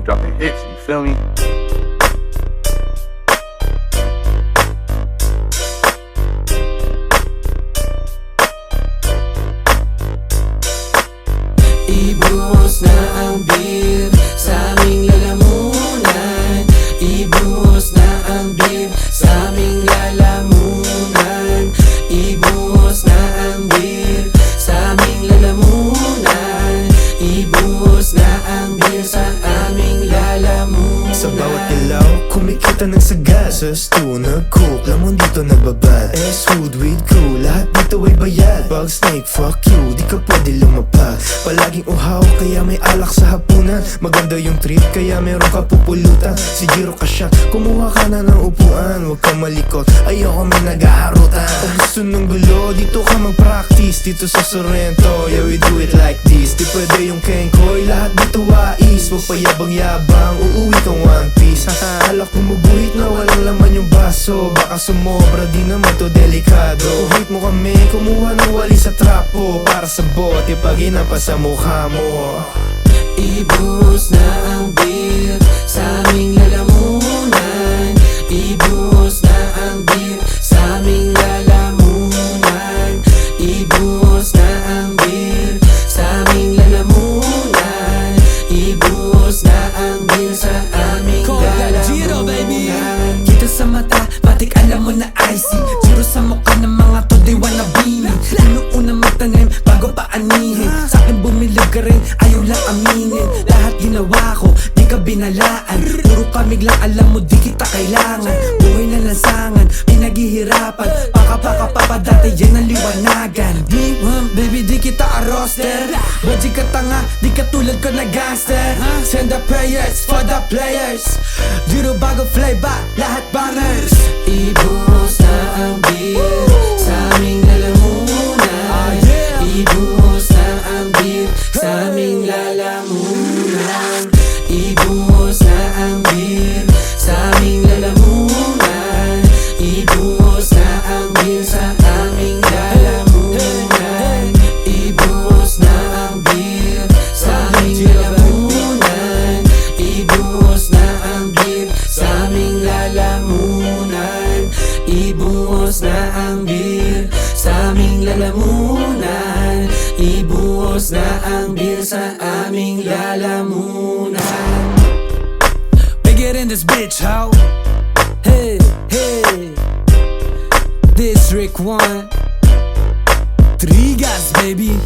dropping hits, you feel me? Ibuhos na ang beer sa aming lalamunan. Ibuhos na ang beer sa aming lalamunan. Ibuhos na ang beer sa aming lalamunan. Ibuhos na ang beer sa aming lalamunan. Sa bawat ilaw, kumikita ng sagal. Sa stew, nag-cook, lamon dito nagbabad. S-food with crew, lahat dito ay bayad. Bug snake, fuck you, di ka pwede lumapag. Palaging uhaw, kaya may alak sa hapunan. Maganda yung trip, kaya meron ka pupulutan. Si Jiro ka siya, kumuha ka na ng upuan. Huwag ka malikot, ayoko may naghaharutan. Kung gusto ng gulo, dito ka mag-practice. Dito sa Sorrento, yeah we do it like this. Di pwede yung Kenkoy, lahat dito wais. Huwag payabang-yabang, uuwi kang One Piece. Alak bumubuhit na walang laman yung baso. Baka sumobra, di naman to delikado. Uhit mo kami, kumuha ng wali sa trapo. Para sa bote, pag inapa sa mukha mo. Ibuhos na ang beer sa aming lalamunan. Ibuhos na ang beer sa aming lalamunan. Ibuhos na ang beer sa aming lalamunan. Ibuhos na ang beer sa aming lalamunan. Kita sa mata, batik alam mo na icy. Jiro sa mukha ng mga to, they wanna be me. Una magtanim bago pa anihin. Sa'kin bumilog ka rin, ayaw lang aminin. Lahat ginawa ko, di ka binalaan. Puro kamig lang, alam mo di kita kailangan. Buhay na lansangan, pinaghihirapan. Paka dati yan ang liwanagan. Di baby di kita a roster. Ba't di ka tanga, di ka tulad ko na gangster. Send the prayers for the players. Jiro bago flavor, lahat bangers. Ibuhos na ang beer sa aming lalamunan. Ibuhos na ang beer sa aming lalamunan. Ibuhos na ang beer sa aming lalamunan. Ibuhos na ang beer sa aming lalamunan. Ibuhos na ang beer sa aming lalamunan. Ibuhos na ang beer sa aming lalamunan. Ibuhos na ang beer sa aming lalamunan. Ibuhos na ang beer sa aming lalamunan. We get in this bitch, how? Hey, hey. This Rick 1 Trigas, baby.